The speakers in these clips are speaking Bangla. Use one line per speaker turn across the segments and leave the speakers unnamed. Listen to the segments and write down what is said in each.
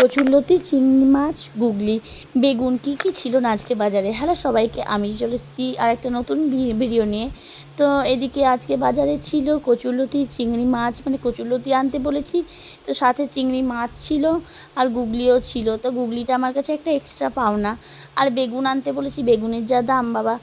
কচুরলতি, চিংড়ি মাছ, গুগলি, বেগুন কী ছিল না আজকে বাজারে। হ্যালো সবাইকে, আমি চলে এসেছি আর একটা নতুন ভিডিও নিয়ে। তো এদিকে আজকে বাজারে ছিল কচুরলতি, চিংড়ি মাছ, মানে কচুরলতি আনতে বলেছি, তো সাথে চিংড়ি মাছ ছিল আর গুগলিও ছিল। তো গুগলিটা আমার কাছে একটা এক্সট্রা পাওনা। আর বেগুন আনতে বলেছি, বেগুনের যা দাম বাবা।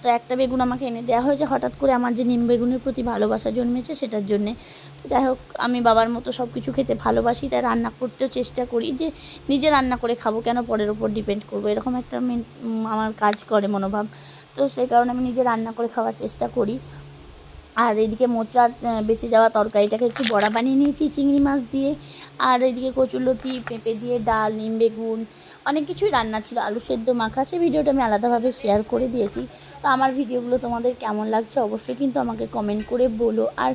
তো একটা বেগুন আমাকে এনে দেওয়া হয়েছে হঠাৎ করে, আমার যে নিম বেগুনের প্রতি ভালোবাসা জন্মেছে সেটার জন্যে। তো যাই হোক, আমি বাবার মতো সব কিছু খেতে ভালোবাসি, তাই রান্না করতেও চেষ্টা করি যে নিজে রান্না করে খাবো, কেন পরের ওপর ডিপেন্ড করবো, এরকম একটা আমার কাজ করে মনোভাব। তো সেই কারণে আমি নিজে রান্না করে খাওয়ার চেষ্টা করি। আর এদিকে মোচার বেঁচে যাওয়া তরকারিটাকে একটু বড়া বানিয়ে নিয়েছি চিংড়ি মাছ দিয়ে। আর এদিকে কচুরলতি, পেঁপে দিয়ে ডাল, নিম বেগুন, অনেক কিছুই রান্না ছিল, আলু সেদ্ধ মাখা। সেই ভিডিওটা আমি আলাদাভাবে শেয়ার করে দিয়েছি। তো আমার ভিডিওগুলো তোমাদের কেমন লাগছে অবশ্যই কিন্তু আমাকে কমেন্ট করে বলো। আর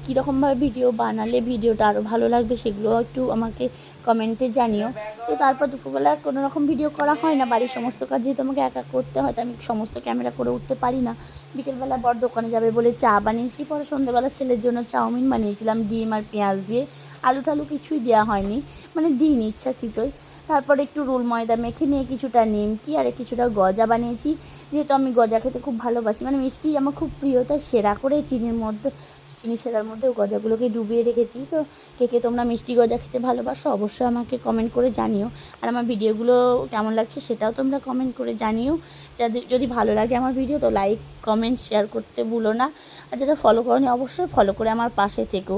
কীরকমভাবে ভিডিও বানালে ভিডিওটা আরও ভালো লাগবে সেগুলো একটু আমাকে কমেন্টে জানিও। তো তারপর দুপুরবেলা কোনো রকম ভিডিও করা হয় না, বাড়ির সমস্ত কাজ যেহেতু আমাকে একা করতে হয়, তো আমি সমস্ত ক্যামেরা করে উঠতে পারি না। বিকেলবেলা বর দোকানে যাবে বলে চা বানিয়েছি, পরে সন্ধ্যেবেলা ছেলের জন্য চাউমিন বানিয়েছিলাম ডিম আর পেঁয়াজ দিয়ে। আলু টালু কিছুই দেওয়া হয়নি, মানে দিইনি ইচ্ছাকৃতই। তারপরে একটু রোল ময়দা মেখে নিয়ে কিছুটা নিমকি আর কিছুটা গজা বানিয়েছি, যেহেতু আমি গজা খেতে খুব ভালোবাসি, মানে মিষ্টি আমার খুব প্রিয়, তাই সেরা করে চিনি সেরার মধ্যে গজাগুলোকে ডুবিয়ে রেখেছি। তো কে তোমরা মিষ্টি গজা খেতে ভালোবাসো অবশ্যই আমাকে কমেন্ট করে জানিও। আর আমার ভিডিওগুলো কেমন লাগছে সেটাও তোমরা কমেন্ট করে জানিও। যদি ভালো লাগে আমার ভিডিও তো লাইক, কমেন্ট, শেয়ার করতে ভুলো না। আর যেটা ফলো করোনি অবশ্যই ফলো করে আমার পাশে থেকো।